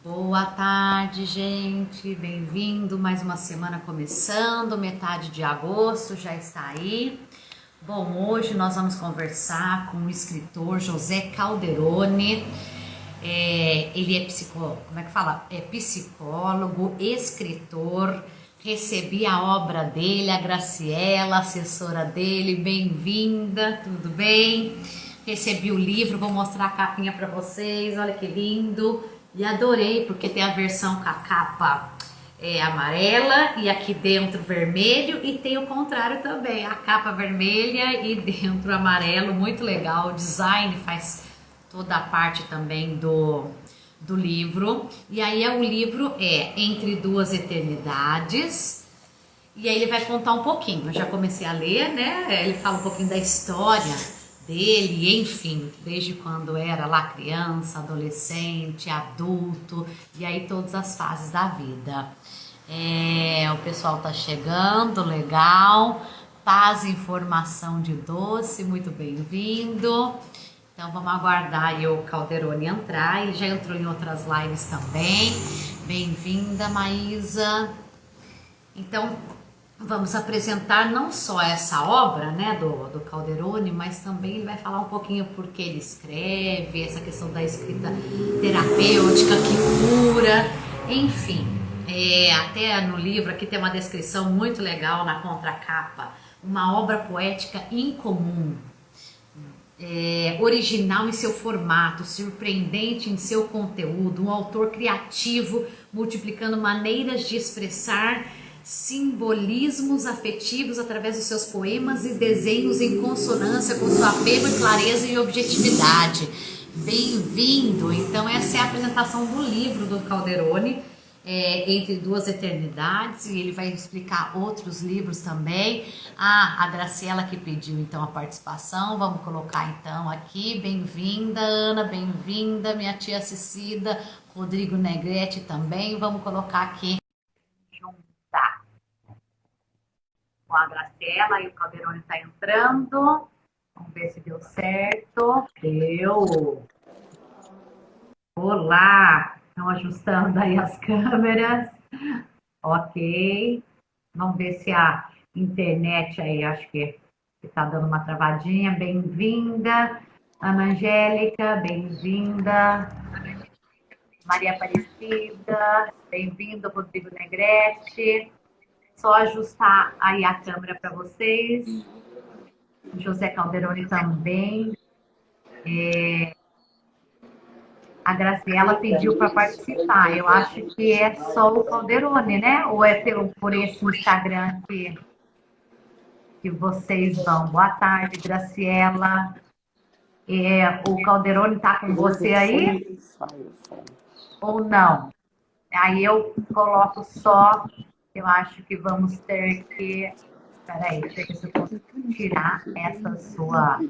Boa tarde, gente. Bem-vindo. Mais uma semana começando, metade de agosto já está aí. Bom, hoje nós vamos conversar com o escritor José Calderoni. Ele é psicólogo, como é que fala? É psicólogo, escritor. Recebi a obra dele, a Graciela, assessora dele. Bem-vinda, tudo bem? Recebi o livro, vou mostrar a capinha para vocês. Olha que lindo. E adorei, porque tem a versão com a capa amarela e aqui dentro vermelho, e tem o contrário também, a capa vermelha e dentro amarelo. Muito legal. O design faz toda a parte também do livro. E aí o livro é Entre Duas Eternidades. E aí ele vai contar um pouquinho. Eu já comecei a ler, né? Ele fala um pouquinho da história dele, enfim, desde quando era lá criança, adolescente, adulto, e aí todas as fases da vida. O pessoal tá chegando, legal. Paz, informação de doce, muito bem-vindo. Então vamos aguardar aí o Calderoni entrar. Ele já entrou em outras lives também. Bem-vinda, Maísa. Então vamos apresentar não só essa obra, né, do Calderoni, mas também ele vai falar um pouquinho por que ele escreve, essa questão da escrita terapêutica que cura, enfim. Até no livro aqui tem uma descrição muito legal na contracapa, uma obra poética incomum, original em seu formato, surpreendente em seu conteúdo, um autor criativo, multiplicando maneiras de expressar simbolismos afetivos através dos seus poemas e desenhos em consonância com sua apelo e clareza e objetividade. Bem-vindo! Então essa é a apresentação do livro do Calderoni, Entre Duas Eternidades, e ele vai explicar outros livros também. A Graciela que pediu então a participação, vamos colocar então aqui. Bem-vinda, Ana, bem-vinda, minha tia Cecida, Rodrigo Negrete também, vamos colocar aqui juntar com a Graciela, e o Calderoni está entrando. Vamos ver se deu certo. Deu! Olá! Estão ajustando aí as câmeras. Ok. Vamos ver se a internet aí, acho que está dando uma travadinha. Bem-vinda, Ana Angélica, bem-vinda. Maria Aparecida, bem-vindo, Rodrigo Negrete. Só ajustar aí a câmera para vocês. José Calderoni também. A Graciela pediu para participar. Eu acho que é só o Calderoni, né? Ou é por esse Instagram que vocês vão? Boa tarde, Graciela. O Calderoni está com você aí? Ou não? Aí eu coloco só. Eu acho que vamos ter que. Espera aí, deixa eu ver se eu consigo tirar essa sua.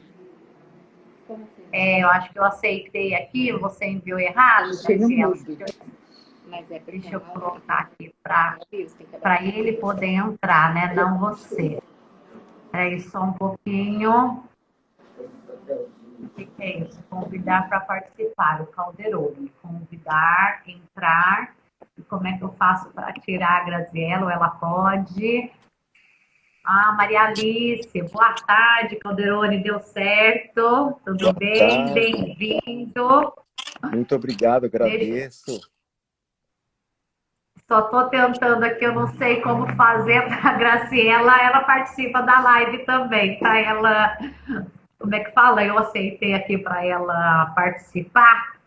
Eu acho que eu aceitei aqui, você enviou errado, Graciela. Deixa eu colocar aqui para ele poder entrar, né? Não você. Espera só um pouquinho. O que é isso? Convidar para participar, o Calderoni. Convidar, entrar. E como é que eu faço para tirar a Graziella? Ou ela pode? Maria Alice, boa tarde, Calderoni, deu certo? Tudo bem? Bem-vindo. Muito obrigado, agradeço. Só estou tentando aqui, eu não sei como fazer para a Graciela, ela participa da live também, tá? Ela, como é que fala? Eu aceitei aqui para ela participar,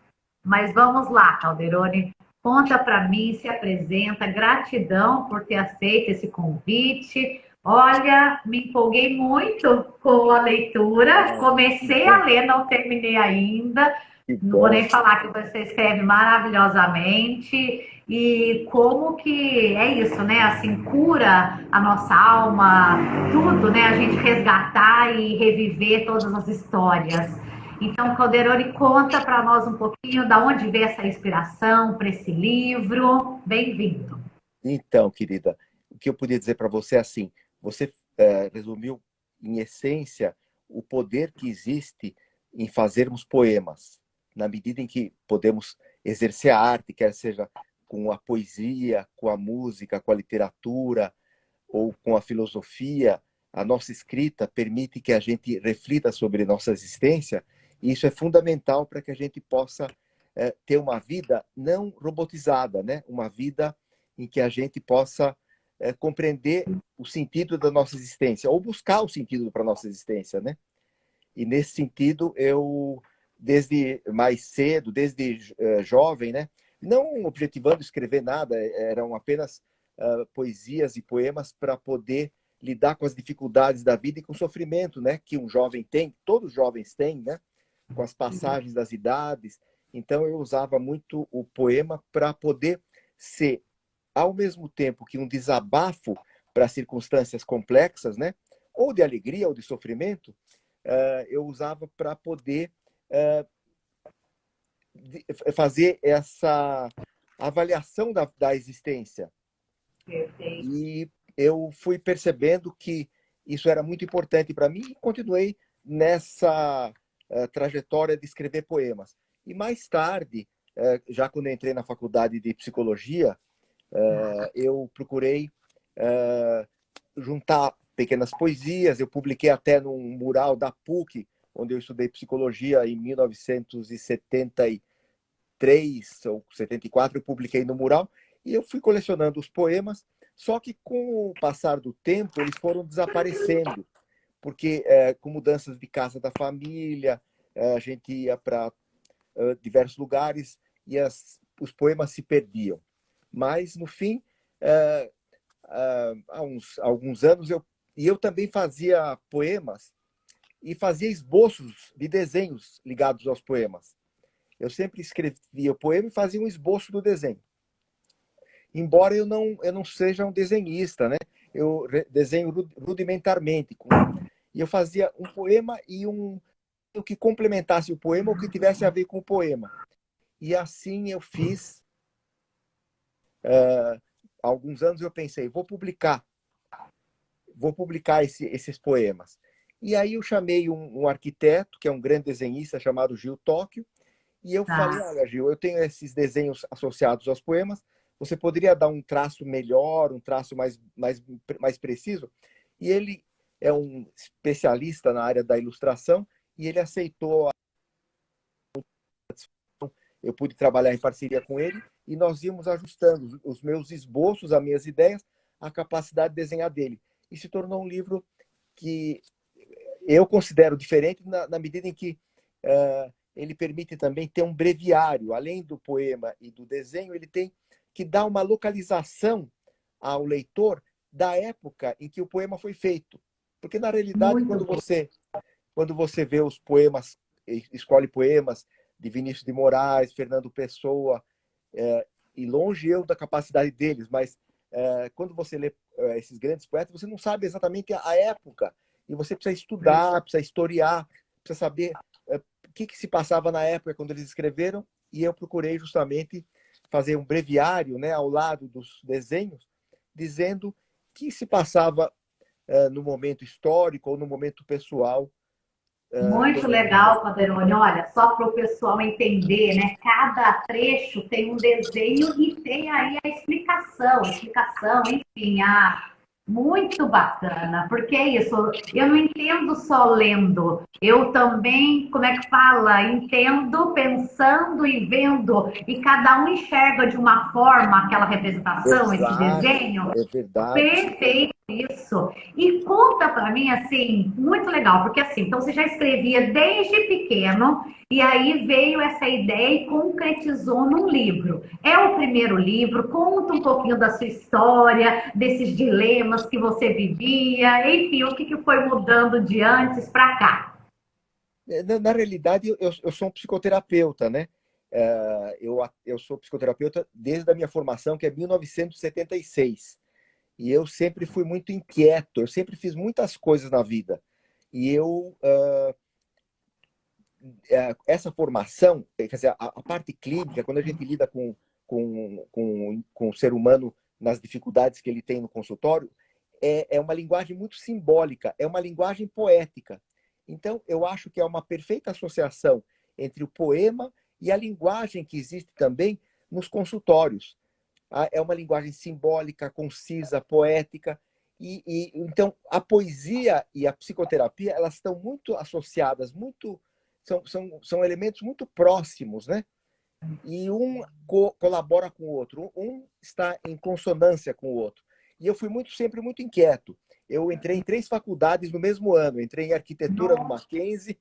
mas vamos lá, Calderoni, conta para mim, se apresenta, gratidão por ter aceito esse convite. Olha, me empolguei muito com a leitura, comecei a ler, não terminei ainda. Não vou nem falar que você escreve maravilhosamente, e como que é isso, né? Assim, cura a nossa alma, tudo, né? A gente resgatar e reviver todas as histórias. Então, Calderoni, conta para nós um pouquinho da onde veio essa inspiração para esse livro. Bem-vindo. Então, querida, o que eu podia dizer para você é assim, você resumiu em essência o poder que existe em fazermos poemas, na medida em que podemos exercer a arte, quer seja com a poesia, com a música, com a literatura ou com a filosofia, a nossa escrita permite que a gente reflita sobre nossa existência, e isso é fundamental para que a gente possa ter uma vida não robotizada, né? Uma vida em que a gente possa compreender o sentido da nossa existência, ou buscar o sentido para a nossa existência, né? E nesse sentido, eu, desde mais cedo, desde jovem, né? Não objetivando escrever nada, eram apenas poesias e poemas para poder lidar com as dificuldades da vida e com o sofrimento, né? Que um jovem tem, todos os jovens têm, né? Com as passagens das idades. Então, eu usava muito o poema para poder ser, ao mesmo tempo que um desabafo para circunstâncias complexas, né? Ou de alegria ou de sofrimento, eu usava para poder fazer essa avaliação da existência. Perfeito. E eu fui percebendo que isso era muito importante para mim e continuei nessa trajetória de escrever poemas. E mais tarde, já quando entrei na faculdade de psicologia, eu procurei juntar pequenas poesias. Eu publiquei até num mural da PUC, onde eu estudei psicologia em 1973 ou 74, eu publiquei no mural, e eu fui colecionando os poemas, só que com o passar do tempo eles foram desaparecendo, porque com mudanças de casa da família, a gente ia para diversos lugares e os poemas se perdiam. Mas, no fim, há alguns anos, eu também fazia poemas e fazia esboços de desenhos ligados aos poemas. Eu sempre escrevia o poema e fazia um esboço do desenho. Embora eu não seja um desenhista, né? Eu desenho rudimentarmente. E eu fazia um poema e o que complementasse o poema ou que tivesse a ver com o poema. E assim eu fiz. Há alguns anos eu pensei, vou publicar esses poemas. E aí eu chamei um arquiteto, que é um grande desenhista, chamado Gil Tóquio, e eu falei, Tá. olha, Gil, eu tenho esses desenhos associados aos poemas, você poderia dar um traço melhor, um traço mais preciso? E ele é um especialista na área da ilustração, e ele aceitou. Eu pude trabalhar em parceria com ele, e nós íamos ajustando os meus esboços, as minhas ideias, à capacidade de desenhar dele. E se tornou um livro que eu considero diferente na medida em que ele permite também ter um breviário. Além do poema e do desenho, ele tem que dar uma localização ao leitor da época em que o poema foi feito. Porque, na realidade, Muito bom. quando você vê os poemas, escolhe poemas de Vinícius de Moraes, Fernando Pessoa, e longe eu da capacidade deles, mas quando você lê esses grandes poetas, você não sabe exatamente a época, e você precisa estudar, precisa historiar, precisa saber o que se passava na época quando eles escreveram, e eu procurei justamente fazer um breviário, né, ao lado dos desenhos, dizendo o que se passava no momento histórico ou no momento pessoal. Muito legal, Calderone. Olha, só para o pessoal entender, né? Cada trecho tem um desenho e tem aí a explicação, enfim, muito bacana, porque é isso, eu não entendo só lendo, eu também, como é que fala? Entendo pensando e vendo, e cada um enxerga de uma forma aquela representação, esse Exato, desenho. é verdade. Perfeito, isso. E conta para mim, assim, muito legal, porque assim, então você já escrevia desde pequeno, e aí veio essa ideia e concretizou num livro. É o primeiro livro, conta um pouquinho da sua história, desses dilemas que você vivia, enfim, o que foi mudando de antes para cá. Na realidade, eu sou um psicoterapeuta, né? Eu sou psicoterapeuta desde a minha formação, que é 1976. E eu sempre fui muito inquieto, eu sempre fiz muitas coisas na vida. E essa formação, quer dizer, a parte clínica, quando a gente lida com o ser humano nas dificuldades que ele tem no consultório, é uma linguagem muito simbólica, é uma linguagem poética. Então, eu acho que é uma perfeita associação entre o poema e a linguagem que existe também nos consultórios. É uma linguagem simbólica, concisa, poética. Então, a poesia e a psicoterapia, elas estão muito associadas, são elementos muito próximos, né? E um colabora com o outro, um está em consonância com o outro. E eu fui sempre muito inquieto. Eu entrei em 3 faculdades no mesmo ano. Entrei em arquitetura no Mackenzie,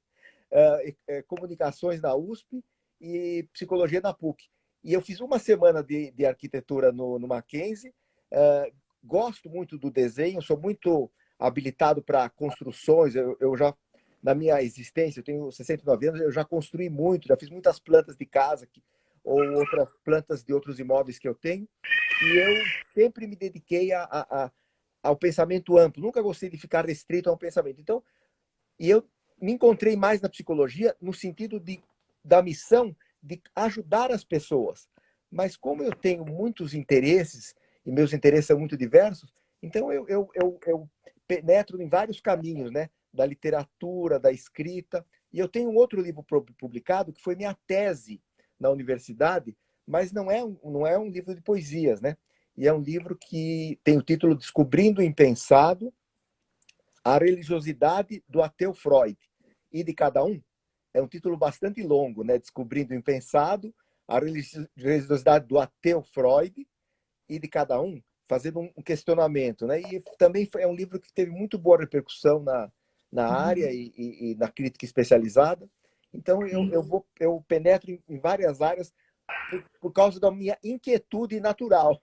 comunicações na USP e psicologia na PUC. E eu fiz uma semana de arquitetura no Mackenzie. Gosto muito do desenho, sou muito habilitado para construções. Eu já, na minha existência, eu tenho 69 anos, eu já construí muito, já fiz muitas plantas de casa ou outras plantas de outros imóveis que eu tenho. E eu sempre me dediquei ao pensamento amplo. Nunca gostei de ficar restrito a um pensamento. Então, eu me encontrei mais na psicologia no sentido da missão de ajudar as pessoas. Mas como eu tenho muitos interesses, e meus interesses são muito diversos, então eu penetro em vários caminhos, né? Da literatura, da escrita. E eu tenho um outro livro publicado, que foi minha tese na universidade, mas não é um livro de poesias, né? E é um livro que tem o título Descobrindo o Impensado, a religiosidade do ateu Freud e de cada um. É um título bastante longo, né? Descobrindo o Impensado, a religiosidade do ateu Freud e de cada um, fazendo um questionamento, né? E também é um livro que teve muito boa repercussão na área e na crítica especializada. Então, eu penetro em várias áreas por causa da minha inquietude natural.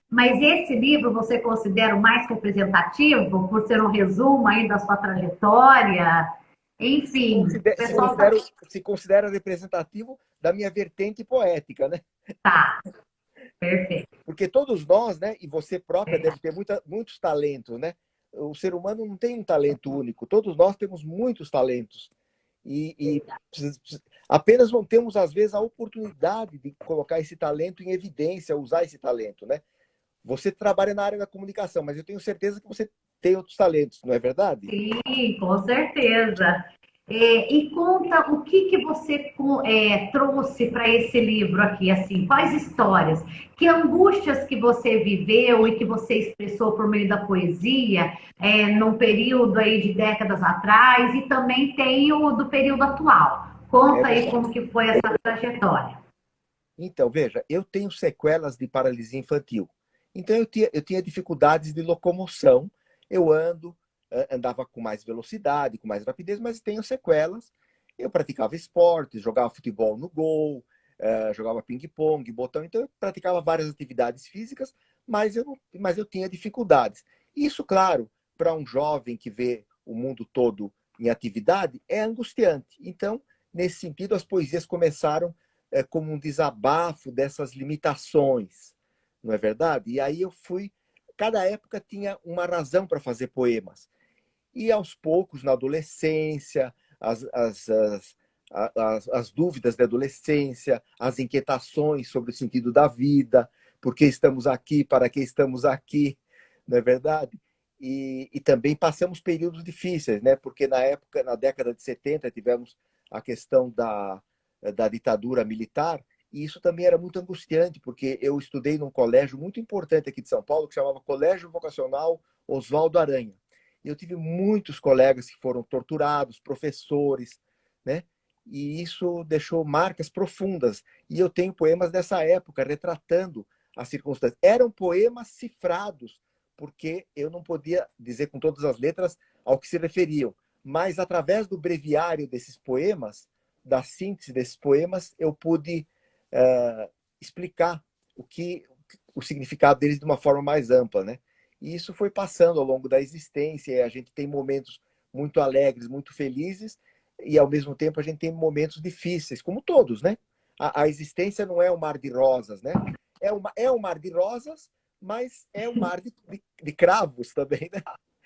Mas esse livro você considera o mais representativo por ser um resumo aí da sua trajetória? Enfim, o pessoal Se considera representativo da minha vertente poética, né? tá, perfeito. Porque todos nós, né, e você própria deve ter muitos talentos, né? O ser humano não tem um talento único, todos nós temos muitos talentos. E apenas não temos, às vezes, a oportunidade de colocar esse talento em evidência, usar esse talento, né? Você trabalha na área da comunicação, mas eu tenho certeza que você tem outros talentos, não é verdade? Sim, com certeza. E conta o que você trouxe para esse livro aqui, assim, quais histórias, que angústias que você viveu e que você expressou por meio da poesia, num período aí de décadas atrás, e também tem o do período atual. É Conta aí verdade. como que foi essa trajetória. Então, veja, eu tenho sequelas de paralisia infantil. Então, eu tinha dificuldades de locomoção. Eu andava com mais velocidade, com mais rapidez, mas tenho sequelas. Eu praticava esportes, jogava futebol no gol, jogava ping-pong, botão. Então, eu praticava várias atividades físicas, mas eu tinha dificuldades. Isso, claro, para um jovem que vê o mundo todo em atividade, é angustiante. Então, nesse sentido, as poesias começaram como um desabafo dessas limitações, não é verdade? E aí cada época tinha uma razão para fazer poemas. E aos poucos, na adolescência, as dúvidas da adolescência, as inquietações sobre o sentido da vida, por que estamos aqui, para que estamos aqui, não é verdade? E também passamos períodos difíceis, né? Porque na década de 70, tivemos a questão da ditadura militar, e isso também era muito angustiante, porque eu estudei num colégio muito importante aqui de São Paulo, que chamava Colégio Vocacional Oswaldo Aranha. E eu tive muitos colegas que foram torturados, professores, né? E isso deixou marcas profundas. E eu tenho poemas dessa época, retratando as circunstâncias. Eram poemas cifrados, porque eu não podia dizer com todas as letras ao que se referiam. Mas, através do breviário desses poemas, da síntese desses poemas, eu pude explicar o significado deles de uma forma mais ampla, né? E isso foi passando ao longo da existência, e a gente tem momentos muito alegres, muito felizes, e ao mesmo tempo a gente tem momentos difíceis, como todos, né? A existência não é um mar de rosas, né? É um mar de rosas, mas é um mar de cravos também, né?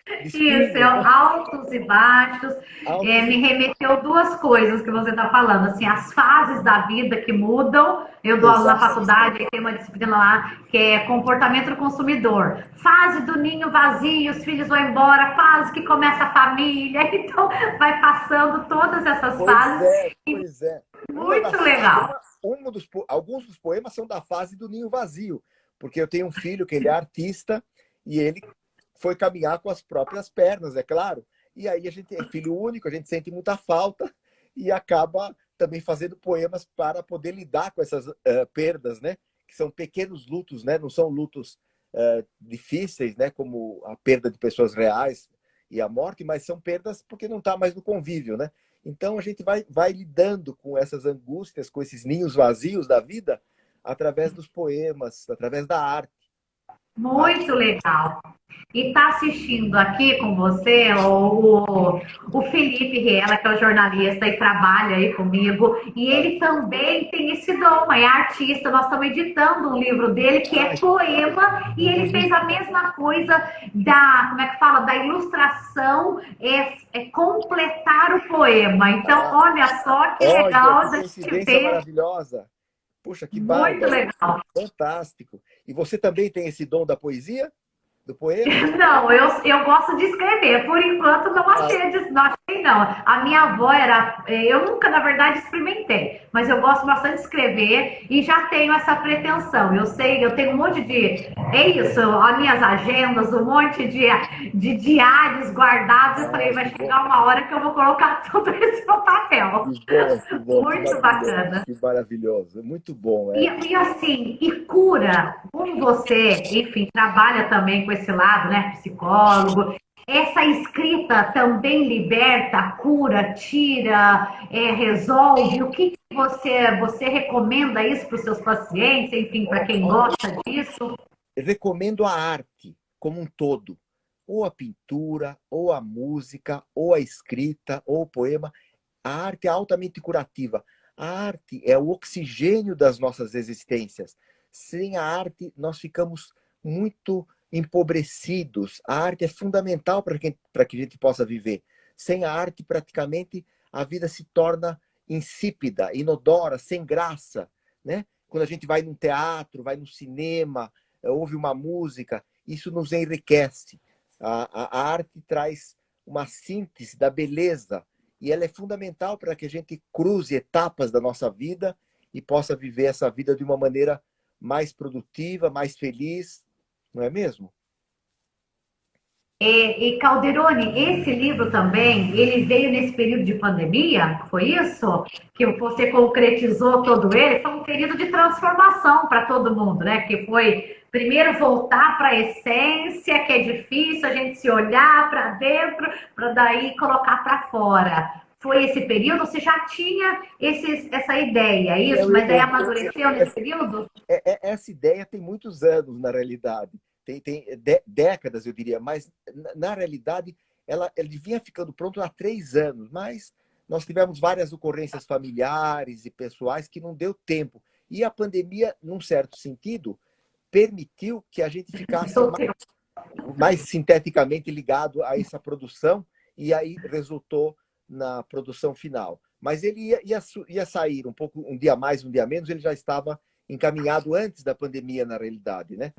Isso, é destinos, né? altos e baixos. Altos e Me remeteu duas coisas que você está falando, assim, as fases da vida que mudam. Eu dou aula na exatamente. faculdade, aí tem uma disciplina lá que é comportamento do consumidor. Fase do ninho vazio, os filhos vão embora, fase que começa a família. Então, vai passando todas essas Pois fases. é, E pois é. Uma muito das, legal. alguns dos poemas são da fase do ninho vazio, porque eu tenho um filho que ele é artista e ele foi caminhar com as próprias pernas, é claro. E aí a gente é filho único, a gente sente muita falta e acaba também fazendo poemas para poder lidar com essas perdas, né? Que são pequenos lutos, né? Não são lutos difíceis, né? Como a perda de pessoas reais e a morte, mas são perdas porque não está mais no convívio, né? Então a gente vai lidando com essas angústias, com esses ninhos vazios da vida, através dos poemas, através da arte. A arte Muito legal. E está assistindo aqui com você o Felipe Riela, que é o jornalista e trabalha aí comigo, e ele também tem esse dom, é artista. Nós estamos editando um livro dele que é poema, e ele fez a mesma coisa da, como é que fala, da ilustração, é completar o poema. Então, olha só que olha, legal que a gente coincidência ver, maravilhosa. Puxa, que muito bárbaro. legal. Fantástico. E você também tem esse dom da poesia? Do poema? Não, eu gosto de escrever. Por enquanto não Ah, achei, não achei não. A minha avó era, eu nunca na verdade experimentei, mas eu gosto bastante de escrever e já tenho essa pretensão. Eu sei, eu tenho um monte de, é isso, as minhas agendas, um monte de diários guardados. Eu falei, vai que bom, chegar uma hora que eu vou colocar tudo isso no papel. que bom, que Muito maravilhoso, bacana. que maravilhoso. Muito bom, E assim, e cura, como você, enfim, trabalha também com esse lado, né, psicólogo, essa escrita também liberta, cura, tira, resolve. O que você recomenda isso para os seus pacientes, enfim, para quem Olha, gosta disso? eu recomendo a arte como um todo. Ou a pintura, ou a música, ou a escrita, ou o poema. A arte é altamente curativa. A arte é o oxigênio das nossas existências. Sem a arte, nós ficamos muito empobrecidos. A arte é fundamental para que a gente possa viver. Sem a arte, praticamente, a vida se torna insípida, inodora, sem graça, né? Quando a gente vai num teatro, vai no cinema, ouve uma música, isso nos enriquece. A arte traz uma síntese da beleza e ela é fundamental para que a gente cruze etapas da nossa vida e possa viver essa vida de uma maneira mais produtiva, mais feliz, não é mesmo? E Calderone, esse livro também, ele veio nesse período de pandemia, foi isso? Que você concretizou todo ele? Foi um período de transformação para todo mundo, né? Que foi primeiro voltar para a essência, que é difícil a gente se olhar para dentro, para daí colocar para fora. Foi esse período? Você já tinha essa ideia, é isso? Eu, Mas aí eu, amadureceu nesse período? essa ideia tem muitos anos, na realidade. Tem décadas, eu diria, mas na realidade ela vinha ficando pronto há 3 anos, mas nós tivemos várias ocorrências familiares e pessoais que não deu tempo. E a pandemia, num certo sentido, permitiu que a gente ficasse mais sinteticamente ligado a essa produção e aí resultou na produção final. Mas ele ia sair um pouco, um dia mais, um dia menos, ele já estava encaminhado antes da pandemia, na realidade, né?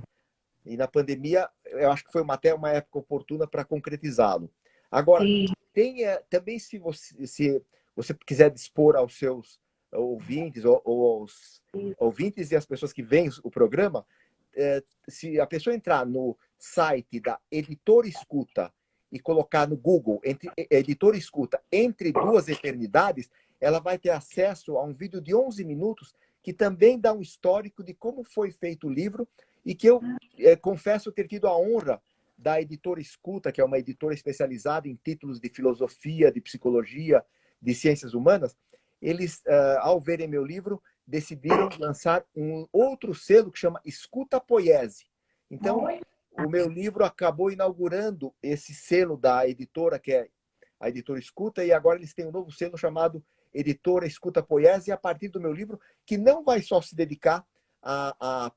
E na pandemia, eu acho que foi até uma época oportuna para concretizá-lo. Agora, Sim. também, se você quiser dispor aos seus ouvintes ou aos ouvintes e às pessoas que veem o programa, se a pessoa entrar no site da Editora Escuta e colocar no Google Editora Escuta Entre Duas Eternidades, ela vai ter acesso a um vídeo de 11 minutos que também dá um histórico de como foi feito o livro e que eu confesso ter tido a honra da Editora Escuta, que é uma editora especializada em títulos de filosofia, de psicologia, de ciências humanas. Eles, ao verem meu livro, decidiram lançar um outro selo que chama Escuta Poiese. Então, o meu livro acabou inaugurando esse selo da editora, que é a Editora Escuta, e agora eles têm um novo selo chamado Editora Escuta Poiese, a partir do meu livro, que não vai só se dedicar à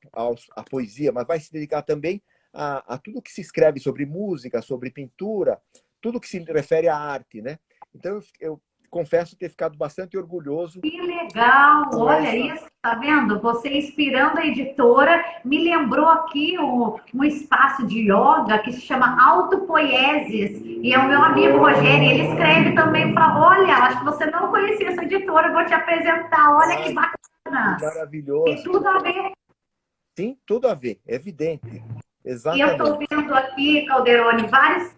poesia, mas vai se dedicar também a tudo que se escreve sobre música, sobre pintura, tudo que se refere à arte, né? Então, eu confesso ter ficado bastante orgulhoso Que legal! com Olha essa... isso, tá vendo? Você inspirando a editora, me lembrou aqui um espaço de yoga que se chama Autopoieses. E é o meu amigo Rogério, ele escreve também para. Olha, acho que você não conhecia essa editora, eu vou te apresentar. Olha que Ah, que bacana! Tem maravilhoso. tudo a ver. Sim, tudo a ver, é evidente. E eu estou Exatamente. vendo aqui, Calderone, vários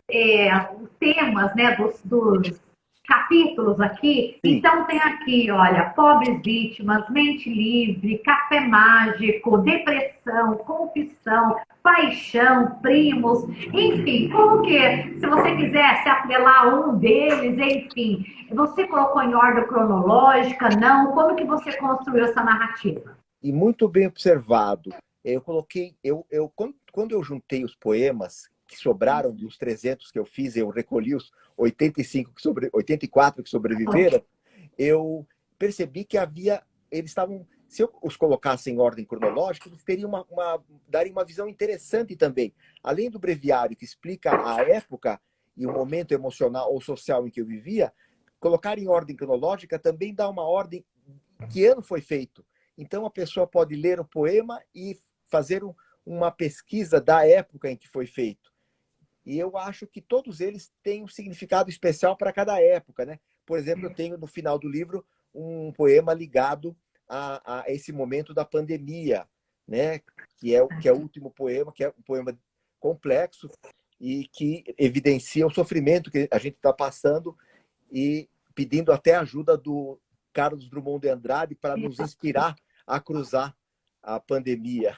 temas, né, dos capítulos aqui. Sim, Então tem aqui, olha, pobres vítimas, mente livre, café mágico, depressão, confissão, paixão, primos, enfim, como que, se você quiser se atrelar a um deles, enfim, você colocou em ordem cronológica, não? Como que você construiu essa narrativa? e muito bem observado. Eu coloquei, quando eu juntei os poemas que sobraram dos 300 que eu fiz, eu recolhi os 84 que sobreviveram, eu percebi que eles estavam, se eu os colocasse em ordem cronológica, eles teriam dariam uma visão interessante também. Além do breviário que explica a época e o momento emocional ou social em que eu vivia, colocar em ordem cronológica também dá uma ordem que ano foi feito. Então a pessoa pode ler o poema e fazer uma pesquisa da época em que foi feito. E eu acho que todos eles têm um significado especial para cada época, né? Por exemplo, eu tenho no final do livro um poema ligado a esse momento da pandemia, né? Que é o último poema, que é um poema complexo e que evidencia o sofrimento que a gente está passando e pedindo até ajuda do Carlos Drummond de Andrade para nos inspirar a cruzar a pandemia,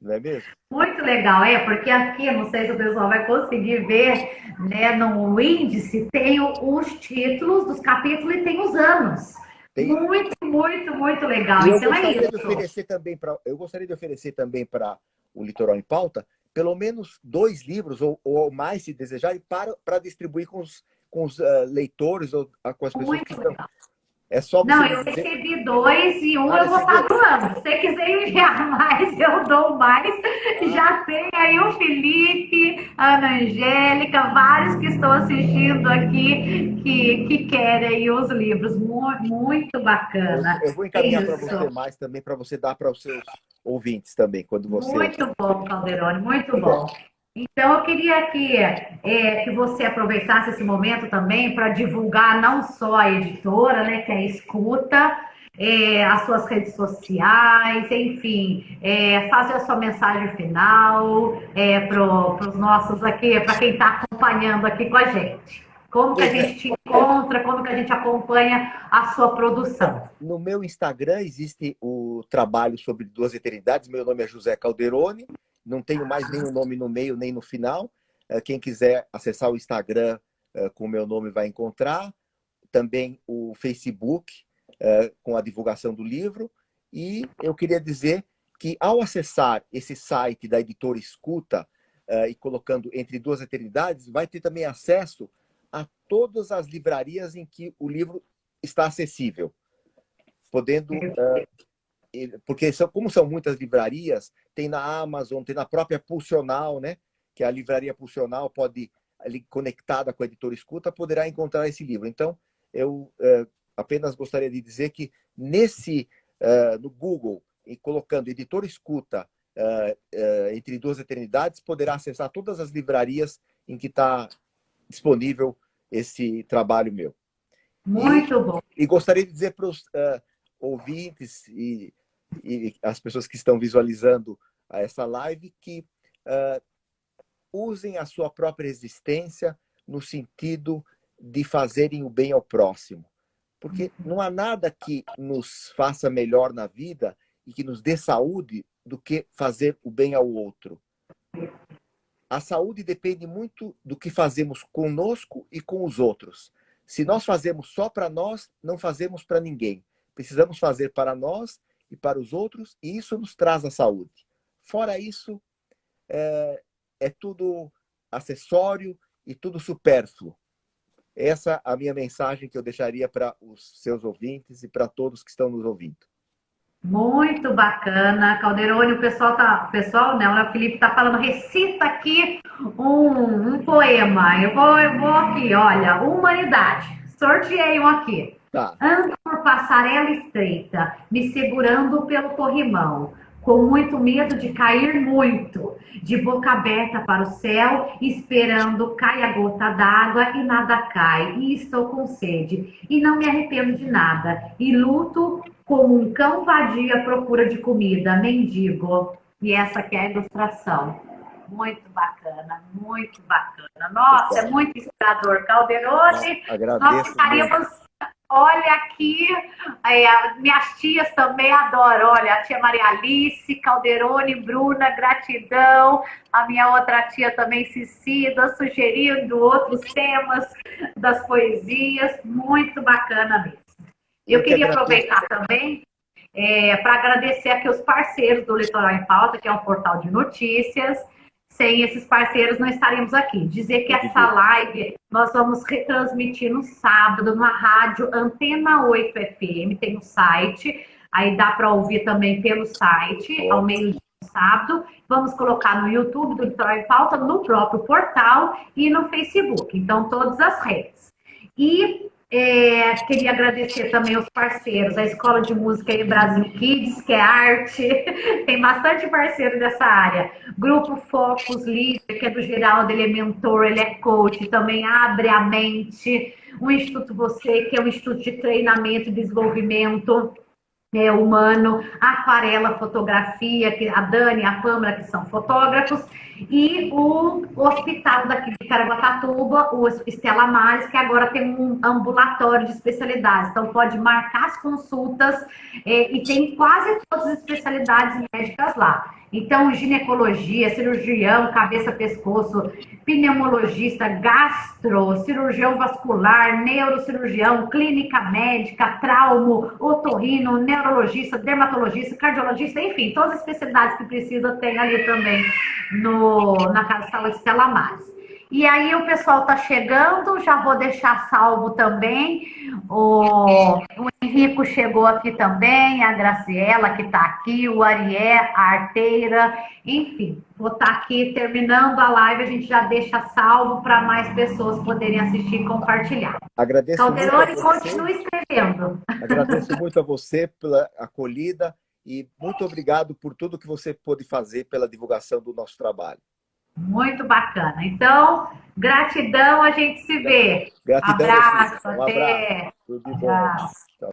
não é mesmo? Muito legal, porque aqui, não sei se o pessoal vai conseguir ver, né, no índice tem os títulos dos capítulos e tem os anos. Tem, Muito, muito, muito legal. e Então é isso. eu gostaria de oferecer também para o Litoral em Pauta pelo menos 2 livros ou mais, se desejarem, para distribuir com os leitores ou com as pessoas que Muito estão. legal. É só você Não, me eu dizer. recebi 2 e um Ah, eu vou estar recebeu? doando. Se você quiser enviar mais, eu dou mais. Ah, Já tem aí o Felipe, a Ana Angélica, vários que estão assistindo aqui que querem os livros. Muito, muito bacana. eu vou É encaminhar para você isso. mais também, para você dar para os seus ouvintes também, quando você Muito bom, Calderone, muito puder. bom. Então, eu queria que você aproveitasse esse momento também para divulgar não só a editora, né, que é a Escuta, as suas redes sociais, enfim, fazer a sua mensagem final para os nossos aqui, para quem está acompanhando aqui com a gente. Como que a Pois é. gente te encontra, como que a gente acompanha a sua produção. No meu Instagram existe o trabalho sobre duas eternidades. Meu nome é José Calderoni. Não tenho mais nenhum nome no meio nem no final. Quem quiser acessar o Instagram com o meu nome vai encontrar. Também o Facebook com a divulgação do livro. E eu queria dizer que ao acessar esse site da editora Escuta e colocando Entre Duas Eternidades, vai ter também acesso a todas as livrarias em que o livro está acessível, podendo, porque como são muitas livrarias, tem na Amazon, tem na própria Pulsional, né? Que a livraria Pulsional pode, ali conectada com a editora Escuta, poderá encontrar esse livro. Então, eu apenas gostaria de dizer que no Google, e colocando editora Escuta Entre Duas Eternidades, poderá acessar todas as livrarias em que está disponível esse trabalho meu. Muito bom. E gostaria de dizer para os ouvintes e as pessoas que estão visualizando essa live que usem a sua própria existência no sentido de fazerem o bem ao próximo. Porque não há nada que nos faça melhor na vida e que nos dê saúde do que fazer o bem ao outro. A saúde depende muito do que fazemos conosco e com os outros. Se nós fazemos só para nós, não fazemos para ninguém. Precisamos fazer para nós e para os outros, e isso nos traz a saúde. Fora isso, é tudo acessório e tudo supérfluo. Essa é a minha mensagem que eu deixaria para os seus ouvintes e para todos que estão nos ouvindo. Muito bacana. Calderone, o pessoal não, né? O Felipe tá falando, recita aqui um poema. Eu vou aqui, olha, humanidade. Sorteei um aqui. Tá. Ando por passarela estreita, me segurando pelo corrimão, com muito medo de cair muito, de boca aberta para o céu, esperando cai a gota d'água e nada cai, e estou com sede, e não me arrependo de nada, e luto como um cão vadio à procura de comida, mendigo. E essa aqui é a ilustração. Muito bacana, muito bacana. Nossa, é Legal. muito inspirador. Calderone, nós Agradeço muito. ficaríamos. Olha aqui, minhas tias também adoram. Olha, a tia Maria Alice, Calderone, Bruna, gratidão. A minha outra tia também, Cecida, sugerindo outros temas das poesias. Muito bacana mesmo. Eu Eu que queria agradeço. aproveitar também para agradecer aqui os parceiros do Litoral em Pauta, que é um portal de notícias. Sem esses parceiros, não estaríamos aqui. Dizer que Tem que essa ver. live nós vamos retransmitir no sábado, na rádio Antena 8 FM, tem um site, aí dá para ouvir também pelo site, ao Ótimo. meio-dia no sábado. Vamos colocar no YouTube do Litoral em Pauta, no próprio portal e no Facebook. Então, todas as redes. E queria agradecer também aos parceiros, a Escola de Música e Brasil Kids, que é arte, tem bastante parceiro dessa área. Grupo Focus Líder, que é do Geraldo, ele é mentor, ele é coach, também abre a mente. O Instituto Você, que é um instituto de treinamento e desenvolvimento humano, aquarela, fotografia, que a Dani e a Pâmela, que são fotógrafos, e o hospital daqui de Caraguatatuba, o Estela Maris, que agora tem um ambulatório de especialidades, então pode marcar as consultas e tem quase todas as especialidades médicas lá. Então, ginecologia, cirurgião, cabeça, pescoço, pneumologista, gastro, cirurgião vascular, neurocirurgião, clínica médica, traumo, otorrino, neurologista, dermatologista, cardiologista, enfim, todas as especialidades que precisa tem ali também na Casa de Saúde Estela Maris. E aí o pessoal tá chegando, já vou deixar salvo também. O Henrico chegou aqui também, a Graciela que está aqui, o Arié, a Arteira, enfim, vou estar aqui terminando a live, a gente já deixa salvo para mais pessoas poderem assistir e compartilhar. Agradeço muito a Calderone, você. continue escrevendo. Agradeço muito a você pela acolhida e muito obrigado por tudo que você pôde fazer pela divulgação do nosso trabalho. Muito bacana. Então, gratidão, a gente se vê. Gratidão, Abraço, Cecília. Um abraço. até. Tudo de bom. Tchau. Tchau.